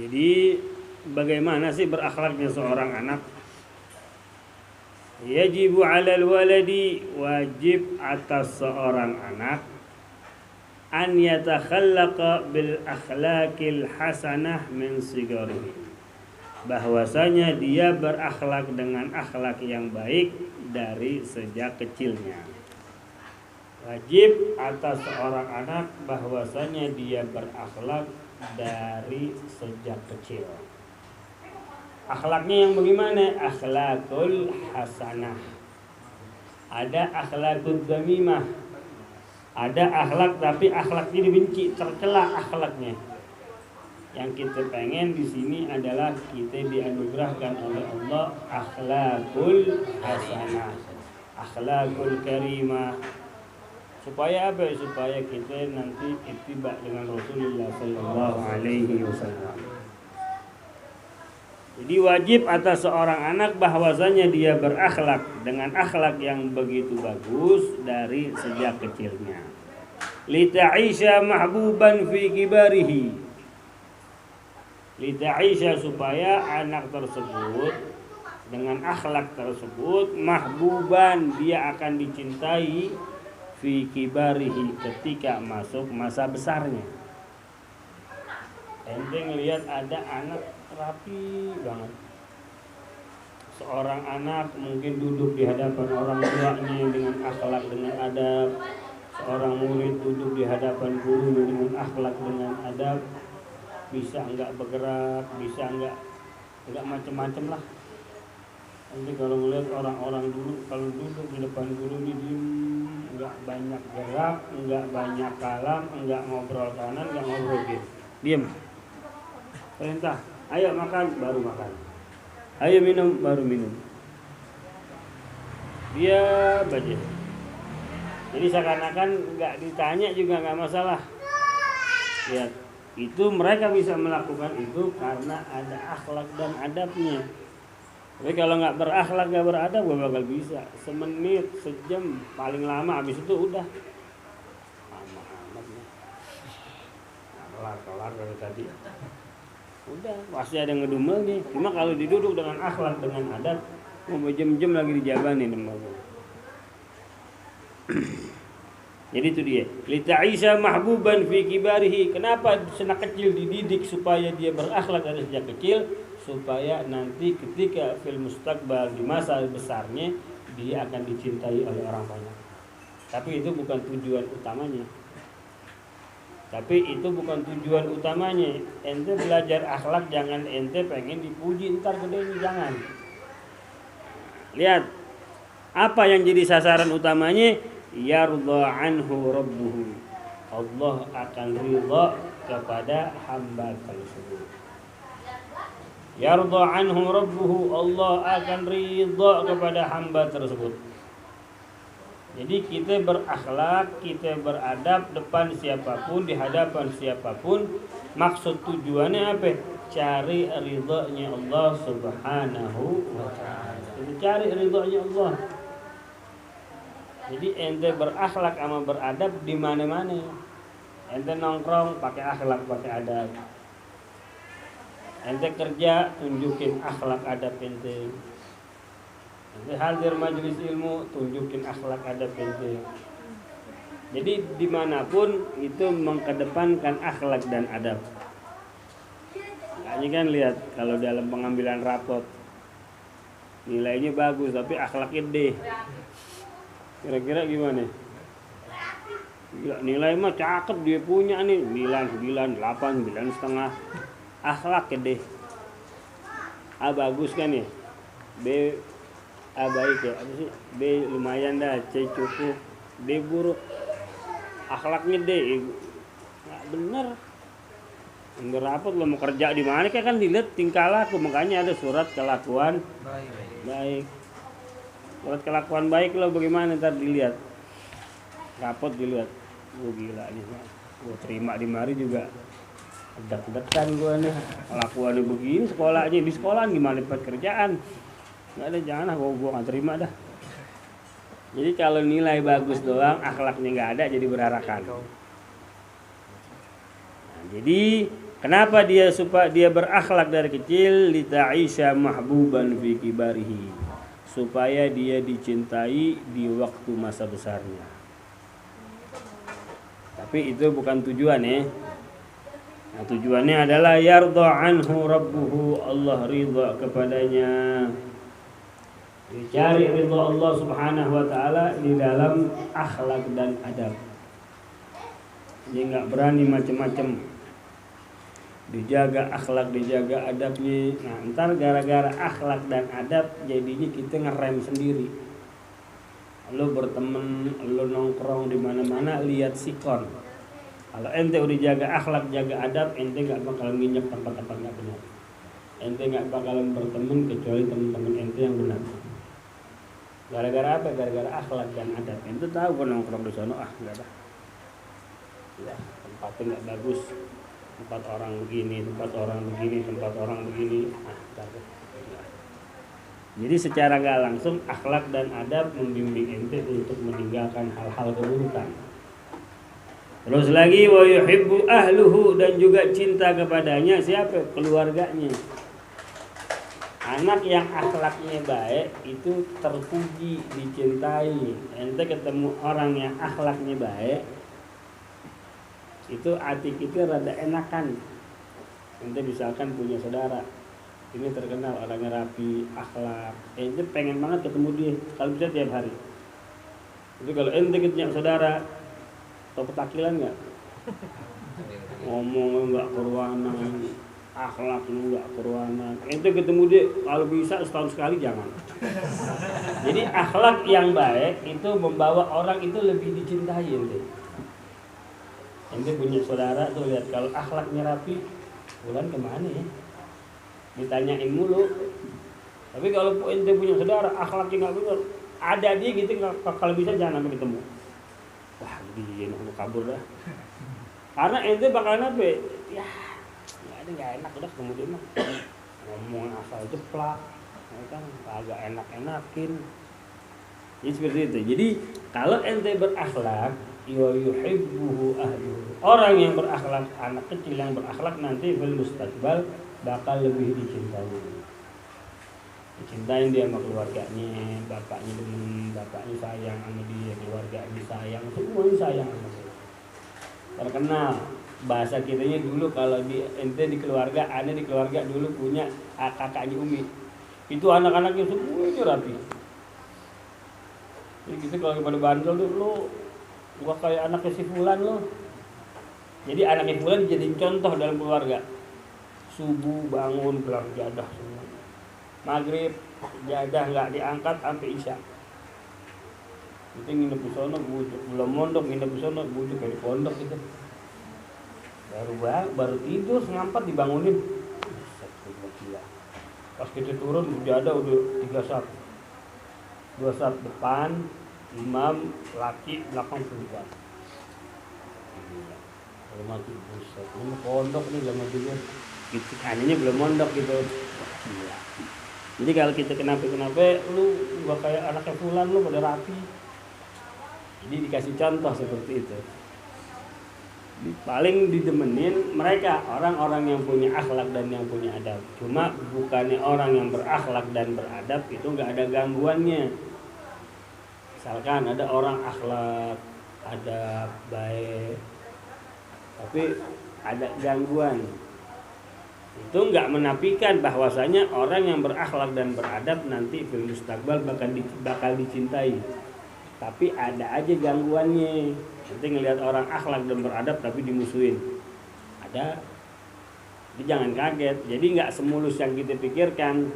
Jadi bagaimana sih berakhlaknya seorang anak? Yajibu 'alal waladi, wajib atas seorang anak an yatakhallaqa bil akhlaqil hasanah min sigarihi, bahwasanya dia berakhlak dengan akhlak yang baik dari sejak kecilnya. Wajib atas seorang anak bahwasanya dia berakhlak dari sejak kecil. Akhlaknya yang bagaimana? Akhlakul hasanah. Ada akhlakul dzamimah. Ada akhlak tapi akhlaknya dibenci, tercela akhlaknya. Yang kita pengen di sini adalah kita dianugerahkan oleh Allah akhlakul hasanah, akhlakul karimah. Supaya apa? Supaya kita nanti ittiba dengan Rasulullah sallallahu alaihi wasallam. Jadi wajib atas seorang anak bahwasanya dia berakhlak dengan akhlak yang begitu bagus dari sejak kecilnya. Lita'isha mahbuban fi kibarihi. Lita'isha, supaya anak tersebut dengan akhlak tersebut mahbuban, dia akan dicintai fi kibarihi, ketika masuk masa besarnya. Ente ngelihat ada anak rapi banget. Seorang anak mungkin duduk di hadapan orang tuanya dengan akhlak, dengan adab. Seorang murid duduk di hadapan gurunya dengan akhlak, dengan adab. Bisa enggak bergerak, bisa enggak macam-macam lah. Nanti kalau ngelihat orang-orang dulu kalau duduk di depan guru diem, enggak banyak gerak, enggak banyak kalam, enggak ngobrol kanan, enggak ngobrol kiri. Diam. Perintah, ayo makan, baru makan. Ayo minum, baru minum. Dia baca. Jadi seakan-akan nggak ditanya juga nggak masalah. Lihat, itu mereka bisa melakukan itu karena ada akhlak dan adabnya. Tapi kalau nggak berakhlak, nggak beradab, gak bakal bisa. Semenit, sejam, paling lama, habis itu udah. Lama amat nih. Kelar dari tadi. Udah, pasti ada ngedumel nih. Cuma kalau diduduk dengan akhlak, dengan adab, mau jam-jam lagi dijabanin lembaga. Jadi itu dia. Lita'isha mahbuban fi kibarihi. Kenapa anak kecil dididik supaya dia berakhlak dari sejak kecil, supaya nanti ketika fil mustaqbal, di masa besarnya, dia akan dicintai oleh orang banyak. Tapi itu bukan tujuan utamanya. Ente belajar akhlak, jangan ente pengen dipuji ntar gedenya, jangan. Lihat, apa yang jadi sasaran utamanya? Yardha anhu rabbuhu. Allah akan ridha kepada hamba tersebut. Yardha anhu rabbuhu, Allah akan ridha kepada hamba tersebut. Jadi kita berakhlak, kita beradab depan siapapun, di hadapan siapapun. Maksud tujuannya apa? Cari ridhonya Allah subhanahu wa ta'ala. Cari ridhonya Allah. Jadi ente berakhlak sama beradab di mana-mana. Ente nongkrong pakai akhlak, pakai adab. Ente kerja, tunjukin akhlak adab ente. Ente hadir majelis ilmu, tunjukin akhlak adab ente. Jadi dimanapun itu mengedepankan akhlak dan adab. Ini kan lihat kalau dalam pengambilan rapot nilainya bagus tapi akhlaknya D. Kira-kira gimana? Nilai mah cakep dia punya nih 9, 8, 9,5. Akhlaknya D. A bagus kan ya? B A baik ya? Apa sih? B lumayan dah, C cukup, D buruk. Akhlaknya D. Nggak bener. Nggak rapot lo mau kerja di mana kan dilihat tingkah laku, makanya ada surat kelakuan baik. Surat kelakuan baik lo bagaimana ntar dilihat. Rapot dilihat. Gila nih. Gue terima di mari juga. Deg-degan gue nih. Kelakuannya begini sekolahnya, di sekolah gimana dapat kerjaan? Nggak ada, jangan lah, gue nggak terima dah. Jadi kalau nilai bagus doang, akhlaknya nggak ada, jadi berharakan. Nah, jadi Kenapa dia supaya dia berakhlak dari kecil? Lita'isha mahbuban fi kibarihi, supaya dia dicintai di waktu masa besarnya. Tapi itu bukan tujuan ya. Nah, tujuannya adalah yardha anhu rabbuhu, Allah ridha kepadanya. Dicari ridha Allah Subhanahu wa taala di dalam akhlak dan adab. Dia enggak berani macam-macam. Dijaga akhlak, dijaga adabnya. Nah, ntar gara-gara akhlak dan adab jadinya kita ngerem sendiri. Lo berteman, lo nongkrong di mana-mana lihat sikon. Kalau ente udah jaga akhlak, jaga adab, ente nggak bakal nginjak tempat-tempat nggak benar. Ente nggak bakalan berteman kecuali teman-teman ente yang benar. Gara-gara apa? Gara-gara akhlak dan adab. Ente tahu kan nongkrong di sana, nggak ada. Ya, tempatnya nggak bagus. Tempat orang begini, tempat orang begini, tempat orang begini. Jadi secara nggak langsung akhlak dan adab membimbing ente untuk meninggalkan hal-hal keburukan. Terus lagi wa yuhibbu ahluhu, dan juga cinta kepadanya siapa? Keluarganya. Anak yang akhlaknya baik itu terpuji, dicintai. Ente ketemu orang yang akhlaknya baik, itu hati kita rada enakan. Ente misalkan punya saudara, ini terkenal orangnya rapi, akhlak, ente pengen banget ketemu dia kalau bisa tiap hari. Tapi kalau ente ketemu saudara, tau petakilan nggak? Ngomong nggak berwarna, akhlak nggak berwarna. Ente ketemu dia kalau bisa setahun sekali jangan. Jadi akhlak yang baik itu membawa orang itu lebih dicintai ente. Ente punya saudara tuh lihat kalau akhlaknya rapi, bulan kemana ya? Ditanyain mulu. Tapi kalau ente punya saudara akhlaknya nggak benar, ada dia gitu, kalau bisa jangan sampai ketemu. Wah, dia nak kabur dah. Karena ente bakalan apa? Ya ada nggak enak udah ketemu dia mah. Ngomong asal jeplak, kan agak enak-enakin. Jadi seperti itu. Jadi kalau ente berakhlak, yuhibbuhu ahluhu. Orang yang berakhlak, anak kecil yang berakhlak nanti fil mustaqbal bakal lebih dicintai. Dicintain dia sama keluarganya, bapaknya demen, bapaknya sayang sama dia, keluarganya sayang, semuanya sayang sama dia. Terkenal bahasa kitanya dulu kalau di ente di keluarga, ada di keluarga dulu punya kakaknya Umi. Itu anak-anaknya semuanya rapi. Jadi kita kalau pada bandel tuh lo gua kayak anaknya si Fulan lo. Jadi anaknya Fulan dijadiin contoh dalam keluarga. Subuh bangun gelar jadah semua. Maghrib jadah nggak diangkat sampai isya. Itu nginep di sono bujuk, belum mondok nginep di sono bujuk kayak di pondok gitu. Baru tidur ngampat dibangunin. Gila. Pas kita turun jadah udah 3 saf. 2 saf depan, imam laki belakang perempuan. Kalau mati buset, ini pondok nih lama juga. Gitu, anehnya belum mondok gitu. Gila. Jadi kalau kita kenapa lu gak kayak anaknya Fulan, lu pada rapi. Jadi dikasih contoh seperti itu. Paling didemenin mereka orang-orang yang punya akhlak dan yang punya adab. Cuma bukannya orang yang berakhlak dan beradab itu nggak ada gangguannya. Misalkan ada orang akhlak, adab, baik, tapi ada gangguan, itu nggak menafikan bahwasanya orang yang berakhlak dan beradab nanti fil mustaqbal bakal dicintai. Tapi ada aja gangguannya. Nanti ngelihat orang akhlak dan beradab tapi dimusuhin. Ada. Jadi jangan kaget. Jadi nggak semulus yang kita pikirkan.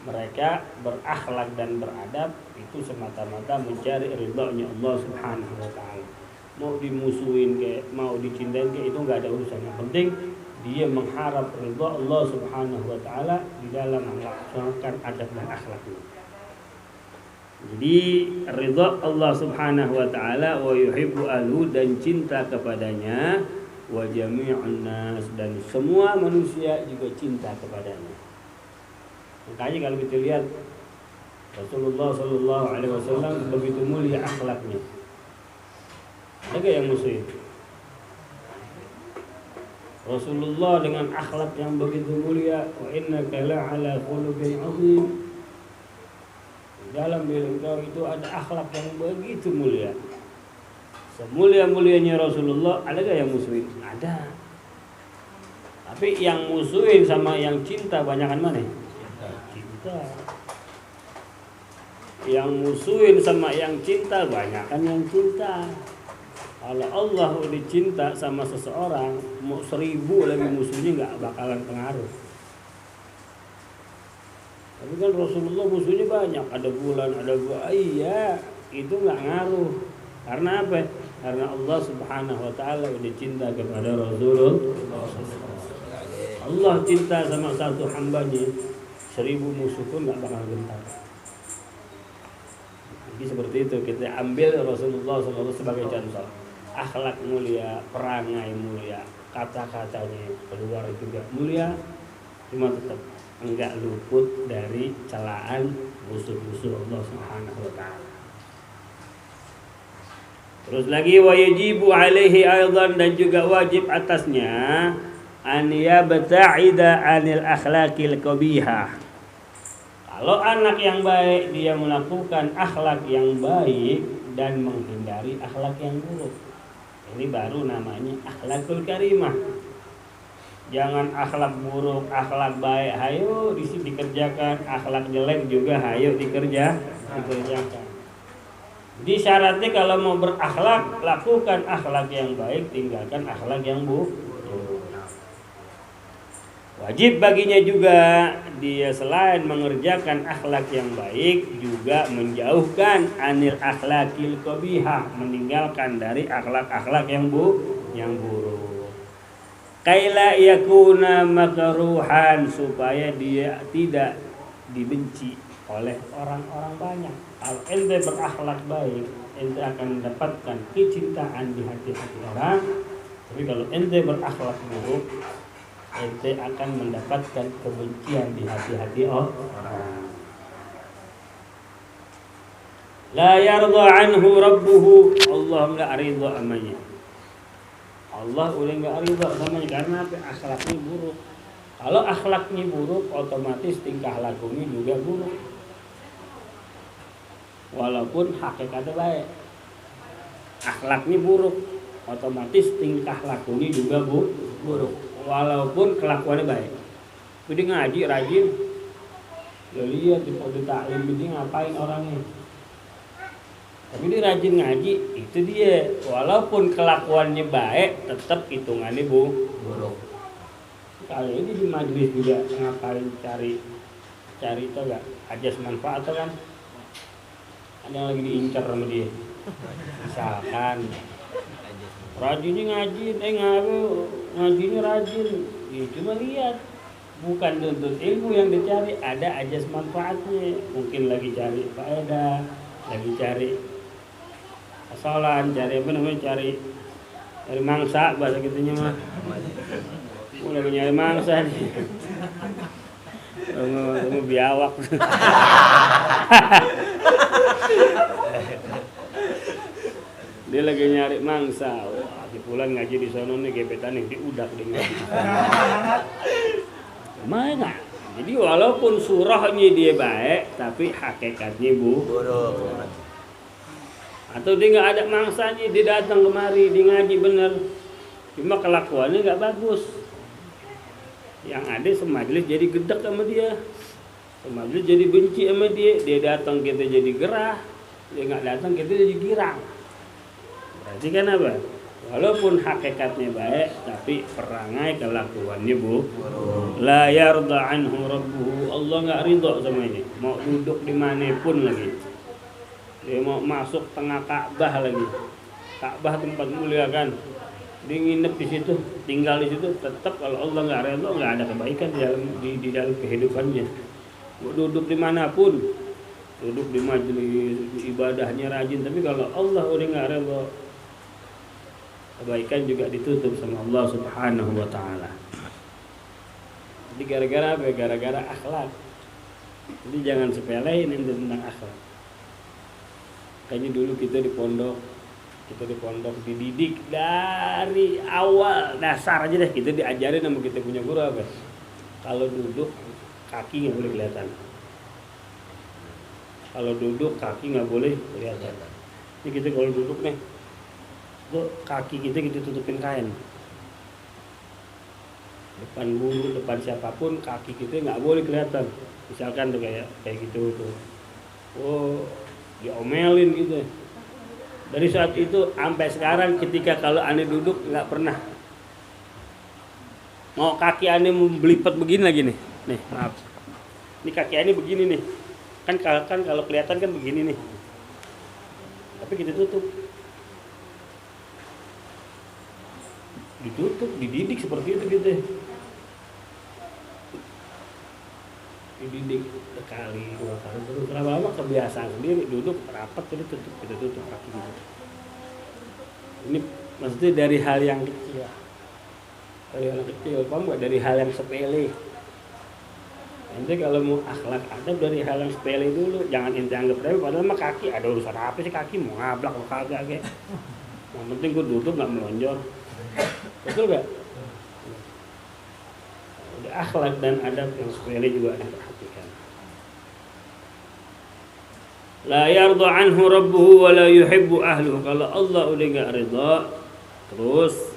Mereka berakhlak dan beradab itu semata-mata mencari ridhonya Allah Subhanahu wa taala. Mau dimusuhin kayak mau dicintain kayak itu nggak ada urusan. Yang penting dia mengharap ridho Allah Subhanahu wa taala di dalam melaksanakan adab dan akhlaknya. Jadi ridha Allah Subhanahu wa taala wa yuhibbu ahlu, dan cinta kepadanya, wa jami'un nas, dan semua manusia juga cinta kepadanya. Makanya kalau kita lihat Rasulullah sallallahu alaihi wasallam begitu mulia akhlaknya. Ada yang musuhin? Rasulullah dengan akhlak yang begitu mulia, wa innaka la'ala khuluqin 'azim. Dalam diri engkau itu ada akhlak yang begitu mulia. Semulia-mulianya Rasulullah, ada gak yang musuhin? Ada. Tapi yang musuhin sama yang cinta banyakan mana? Cinta. Yang musuhin sama yang cinta banyakan yang cinta. Kalau Allah udah cinta sama seseorang, mau 1000 lagi musuhnya nggak bakalan pengaruh. Tapi kan Rasulullah musuhnya banyak, ada bulan, ada iya, itu nggak ngaruh. Karena apa? Karena Allah Subhanahu Wa Taala udah cinta kepada Rasulullah. Allah cinta sama satu hambanya, 1000 musuh pun nggak bakal gentar. Jadi seperti itu kita ambil Rasulullah SAW sebagai contoh. Akhlak mulia, perangai mulia, kata-katanya keluar juga mulia, cuma tetap enggak luput dari celaan musuh-musuh Allah Subhanahu Wa Taala. Terus lagi wajibu alaihi aidan, dan juga wajib atasnya an yabta'ida 'anil akhlaqil qabihah. Kalau anak yang baik dia melakukan akhlak yang baik dan menghindari akhlak yang buruk. Ini baru namanya akhlakul karimah. Jangan akhlak buruk, akhlak baik hayo dikerjakan, akhlak jelek juga hayo dikerjakan. Di syaratnya kalau mau berakhlak, lakukan akhlak yang baik, tinggalkan akhlak yang buruk. Wajib baginya juga dia selain mengerjakan akhlak yang baik juga menjauhkan anil akhlakil qabihah, meninggalkan dari akhlak-akhlak yang buruk. Kaila yakuna makruhan, supaya dia tidak dibenci oleh orang-orang banyak. Kalau ente berakhlak baik, ente akan mendapatkan kecintaan di hati-hati orang. Tapi kalau ente berakhlak buruk, ente akan mendapatkan kebencian di hati-hati orang. La yarda anhu rabbuhu, Allah enggak ridha amanya. Allah udah enggak ridha samanya karena apa? Akhlaknya buruk. Kalau akhlaknya buruk, otomatis tingkah lakunya juga buruk. Walaupun hakikatnya baik, akhlaknya buruk, otomatis tingkah lakunya juga buruk. Walaupun kelakuannya baik. Jadi ngaji rajin, lo lihat di pondok taklim ini ngapain orangnya. Tapi dia rajin ngaji, itu dia. Walaupun kelakuannya baik, tetap hitungannya buruk. Kali ini di majelis juga ngapain cari itu enggak ajas manfaat kan? Ada yang lagi diincar sama dia. Misalkan rajinnya ngaji, ngajinya rajin, ya cuma lihat, bukan tuntut ilmu yang dicari, ada ajas manfaatnya, mungkin lagi cari faedah, lagi cari asalan, cari apa namanya, cari mangsa bahasa gitunya mah, lagi nyari mangsa nih, tunggu biawak. Dia lagi nyari mangsa. Wah, si Fulan ngaji di sono nih gebetan nih diudak dengan. Mana? Jadi walaupun surahnya dia baik, tapi hakikatnya buruk. Atau dia nggak ada mangsanya, dia datang kemari, dia ngaji bener, cuma kelakuannya nggak bagus. Yang ada semajlis jadi gedek sama dia, semajlis jadi benci sama dia. Dia datang kita jadi gerah, dia nggak datang kita jadi girang. Berarti kan apa? Walaupun hakikatnya baik, tapi perangai kelakuannya buruk. La yarda anhu rabbuhu, Allah nggak ridho sama ini. Mau duduk di mana pun lagi, dia mau masuk tengah Ka'bah lagi. Ka'bah tempat mulia kan, dia nginep di situ, tinggal di situ, tetap kalau Allah nggak ridho, nggak ada kebaikan di dalam kehidupannya. Mau duduk dimanapun, duduk di majelis, ibadahnya rajin, tapi kalau Allah udah nggak ridho, kebaikan juga ditutup sama Allah Subhanahu wa Ta'ala. Jadi gara-gara apa? Gara-gara akhlak. Jadi jangan sepelein tentang akhlak. Kayaknya dulu kita di pondok Kita di pondok dididik dari awal dasar aja deh, kita diajarin sama kita punya guru apa? Kalau duduk kaki nggak boleh kelihatan. Kalau duduk kaki nggak boleh kelihatan. Ini kita kalau duduk nih, tuh kaki kita tutupin kain. Depan guru, depan siapapun, kaki kita nggak boleh kelihatan. Misalkan tuh kayak gitu tuh. Oh, diomelin gitu. Dari saat itu sampai sekarang ketika kalau aneh duduk nggak pernah. Mau kaki aneh membelipat begini lagi nih. Nih, maaf. Ini kaki aneh begini nih. Kan kalau kelihatan kan begini nih. Tapi kita tutup. Ditutup, dididik seperti itu gitu. Dididik sekali, 2 kali terus lama-lama kebiasaan sendiri, duduk rapat kita tutup kaki gitu. Ini maksudnya dari hal yang kecil, paham nggak? Dari hal yang sepele. Nanti kalau mau akhlak adab dari hal yang sepele dulu, jangan ente anggap remeh. Padahal mah kaki ada urusan apa sih, kaki mau ngablak mau kagak kayak. Yang penting gue duduk nggak melonjor, betul nggak? Udah akhlak dan adab yang sepele juga diperhatikan. La yarda anhu rabbuhu wa la yuhibbu ahluhu. Kalau Allah udah enggak ridha, terus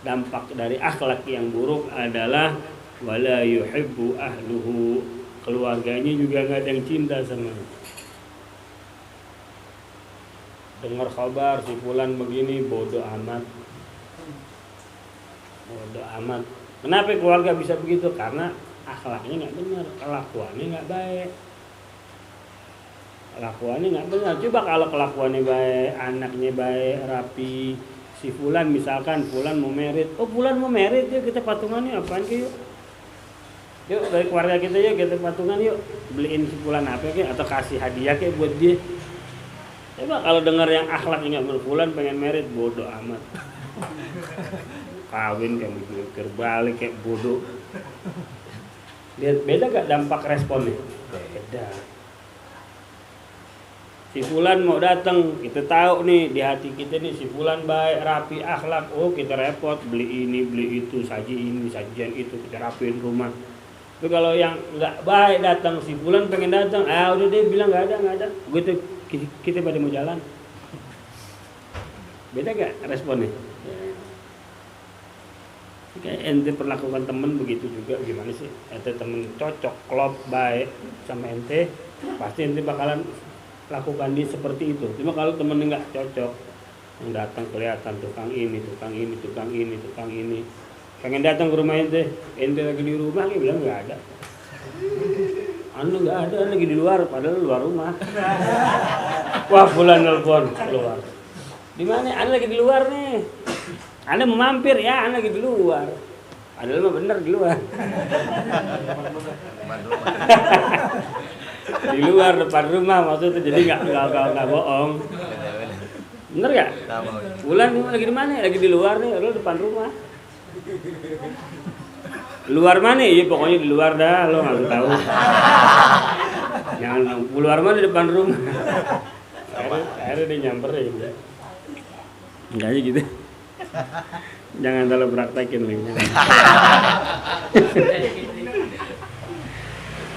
dampak dari akhlak yang buruk adalah wa la yuhibbu ahluhu. Keluarganya juga enggak ada yang cinta sama dia. Dengar kabar si fulan begini, bodoh amat. Bodoh amat. Kenapa keluarga bisa begitu? Karena akhlaknya nggak benar, kelakuannya nggak baik. Kelakuannya nggak benar. Coba kalau kelakuannya baik, anaknya baik, rapi. Si fulan misalkan, fulan mau merit. Oh fulan mau merit, yuk kita patungannya apaan ke yuk? Yuk dari keluarga kita yuk kita patungan yuk. Beliin si fulan apa ke? Atau kasih hadiah ke buat dia. Coba kalau dengar yang akhlaknya nggak benar, fulan pengen merit, bodoh amat. Kawin kayak mikir balik kayak bodoh. Lihat beda gak dampak responnya? Beda. Si fulan mau datang, kita tahu nih di hati kita nih si fulan baik, rapi, akhlak. Oh kita repot beli ini, beli itu, saji ini, sajian itu, kita rapiin rumah. Tapi kalau yang nggak baik datang, si fulan pengen datang, udah dia bilang nggak ada. Gitu kita pada mau jalan. Beda gak responnya? Kayak ente perlakukan temen begitu juga, gimana sih? Ente temen cocok, klop, baik sama ente, pasti ente bakalan lakukan dia seperti itu. Cuma kalau temennya nggak cocok, yang datang kelihatan tukang ini, pengen datang ke rumah ente lagi di rumah, dia bilang nggak ada. Anu nggak ada, lagi di luar, padahal luar rumah. Wah, bulan nelpon keluar. Di mana? Anu lagi di luar nih. Anda mau mampir ya, Anda lagi di luar. Padahal mah bener di luar. Di luar depan rumah maksudnya, jadi nggak bohong. Bener nggak? Bulan lagi di mana? Lagi di luar nih, lo depan rumah. Luar mana? Iya pokoknya di luar dah, lo nggak tahu. Jangan luar mana depan rumah. Akhirnya dia nyamperin. Enggak aja gitu. Jangan terlalu praktekin lagi.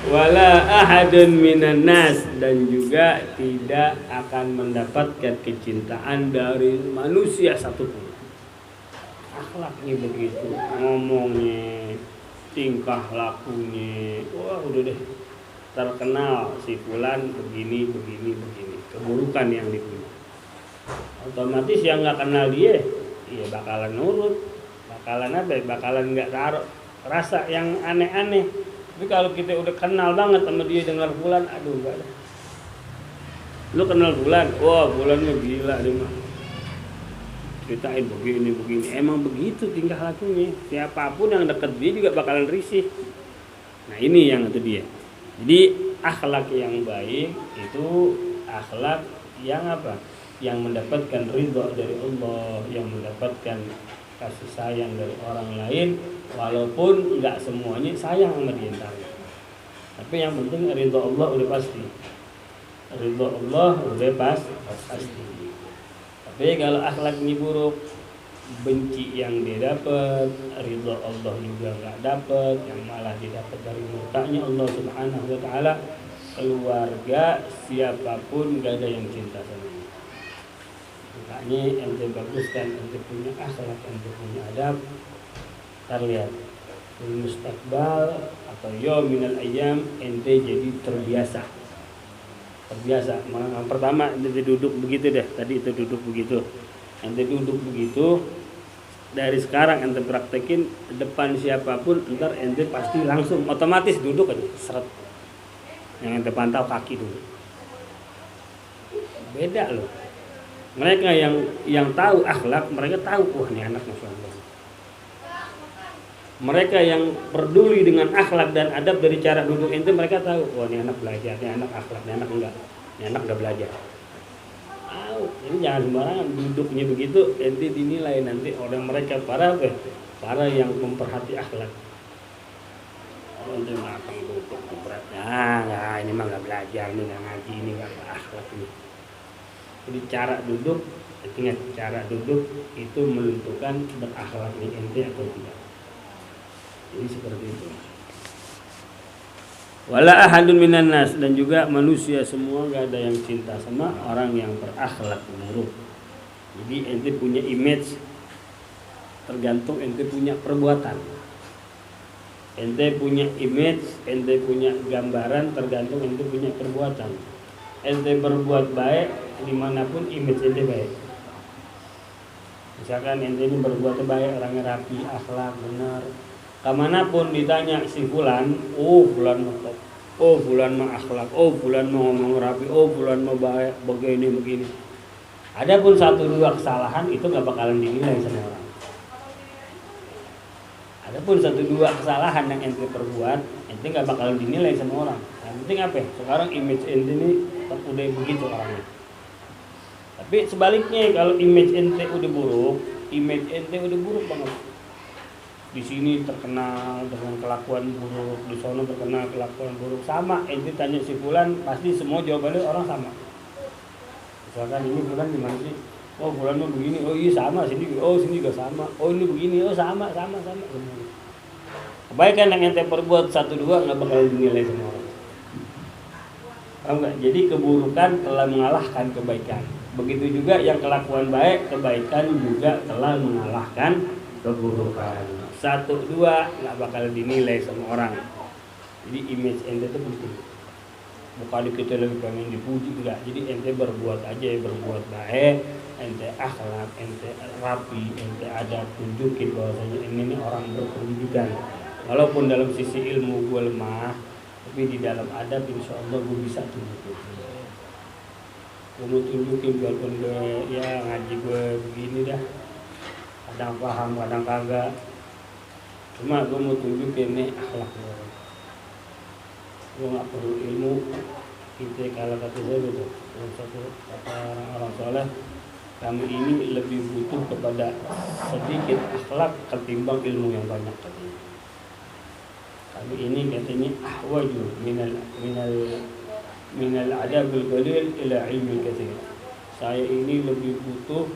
Wala ahadun minan nas, dan juga tidak akan mendapatkan kecintaan dari manusia satupun. Akhlaknya begitu, ngomongnya, tingkah lakunya, wah udah deh terkenal si fulan begini, keburukan yang dipunya. Otomatis yang nggak kenal dia, iya bakalan nurut, bakalan nggak taruh rasa yang aneh-aneh. Tapi kalau kita udah kenal banget sama dia, dengar fulan, aduh enggak ada. Lu kenal fulan, wah fulannya gila dia mah. Ceritain begini, emang begitu tingkah lakunya. Siapapun yang deket dia juga bakalan risih. Nah ini yang itu dia. Jadi akhlak yang baik itu akhlak yang apa? Yang mendapatkan ridho dari Allah, yang mendapatkan kasih sayang dari orang lain, walaupun nggak semuanya sayang sama dia entarnya. Tapi yang penting ridho Allah udah pasti. Ridho Allah udah pasti. Tapi kalau akhlaknya buruk, benci yang dia dapat, ridho Allah juga nggak dapat, yang malah didapat dari murkanya Allah Subhanahu wa taala. Keluarga siapapun gak ada yang cinta sama dia. Makanya ente baguskan, ente punya akhlak, ente punya adab, terlihat mustaqbal atau minal ayyam ente jadi terbiasa. Yang pertama ente duduk begitu deh, tadi itu duduk begitu. Ente duduk begitu, dari sekarang ente praktekin depan siapapun, ntar ente pasti langsung otomatis duduk aja, seret. Yang ente pantau kaki dulu. Beda loh. Mereka yang tahu akhlak, mereka tahu wah ini anak masya Allah. Mereka yang peduli dengan akhlak dan adab dari cara duduk ente, mereka tahu wah ini anak belajar, ini anak akhlak, ini anak enggak. Ini anak enggak belajar. Tahu. Ini jangan sembarangan duduknya begitu ente dinilai nanti oleh mereka para yang memperhati akhlak. Untuk makan duduk berat, nah ini mah nggak belajar, ini nggak ngaji, ini nggak akhlak ini. Jadi cara duduk, ingat cara duduk itu menentukan berakhlaknya ente atau tidak. Jadi seperti itu. Wala ahadun minan nas, dan juga manusia semua nggak ada yang cinta sama orang yang berakhlak buruk. Jadi ente punya image tergantung ente punya perbuatan. Ente punya image, ente punya gambaran tergantung ente punya perbuatan. Ente berbuat baik dimanapun image ente baik. Misalkan ente ini berbuat baik, orangnya rapi, akhlak, benar. Kemanapun ditanya si fulan, oh fulan mah top, oh fulan mah akhlak, oh fulan mah ngomong rapi, oh fulan mah baik, begini. Adapun 1-2 kesalahan itu gak bakalan dinilai sama orang. Adapun 1-2 kesalahan yang ente perbuat, ente gak bakalan dinilai sama orang. Yang penting apa? Sekarang image ente ini udah begitu orangnya. Tapi sebaliknya kalau image ente udah buruk banget. Di sini terkenal dengan kelakuan buruk, di sana terkenal kelakuan buruk. Sama ente tanya si fulan, pasti semua jawabannya orang sama. Misalkan ini fulan gimana sih? Oh bulan mah begini, oh iya sama sini, oh sini juga sama, oh ini begini, oh sama. Kebaikan yang ente perbuat 1-2 nggak bakal dinilai sama orang. Paham nggak? Jadi keburukan telah mengalahkan kebaikan. Begitu juga yang kelakuan baik, kebaikan juga telah mengalahkan keburukan. 1-2 nggak bakal dinilai sama orang. Jadi image ente itu penting. Bukan kita lebih pengen dipuji enggak. Jadi ente berbuat aja, berbuat baik, ente akhlak, ente rapi, ente ada, tunjukin bahwasanya ini orang berpendidikan. Walaupun dalam sisi ilmu gue lemah, tapi di dalam adab insya Allah gue bisa tunjukin. Gue tunjukin walaupun gue ya ngaji gue begini dah, kadang paham, kadang kagak. Cuma gue mau tunjukin nih akhlak gue. Gue nggak perlu ilmu. Kita kalau kata saya gitu, satu kata orang soleh, kami ini lebih butuh kepada sedikit akhlak ketimbang ilmu yang banyak katanya. Kami ini katanya ahwaju minal adabul qalil ila ilmi katsir. Saya ini lebih butuh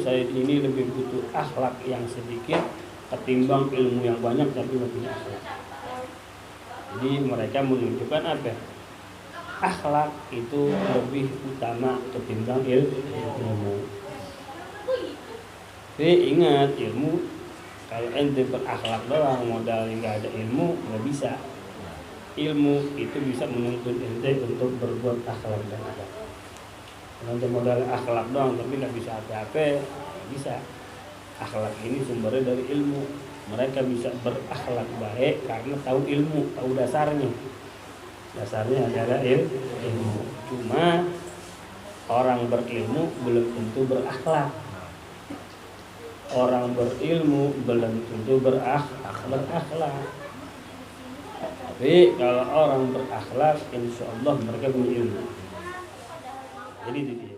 saya ini lebih butuh akhlak yang sedikit ketimbang ilmu yang banyak tapi nggak punya akhlak. Jadi mereka menunjukkan apa? Akhlak itu lebih utama ketimbang ilmu. Tapi ingat, ilmu kalau ente berakhlak doang modal nggak ada ilmu nggak bisa. Ilmu itu bisa menuntun ente untuk berbuat akhlak dan adab. Kalau ente modal akhlak doang tapi nggak bisa apa-apa, nggak bisa. Akhlak ini sumbernya dari ilmu. Mereka bisa berakhlak baik karena tahu ilmu, tahu dasarnya. Dasarnya adalah ilmu. Cuma orang berilmu belum tentu berakhlak. Orang berilmu belum tentu berakhlak. Tapi kalau orang berakhlak, insya Allah mereka punya ilmu. Jadi itu dia.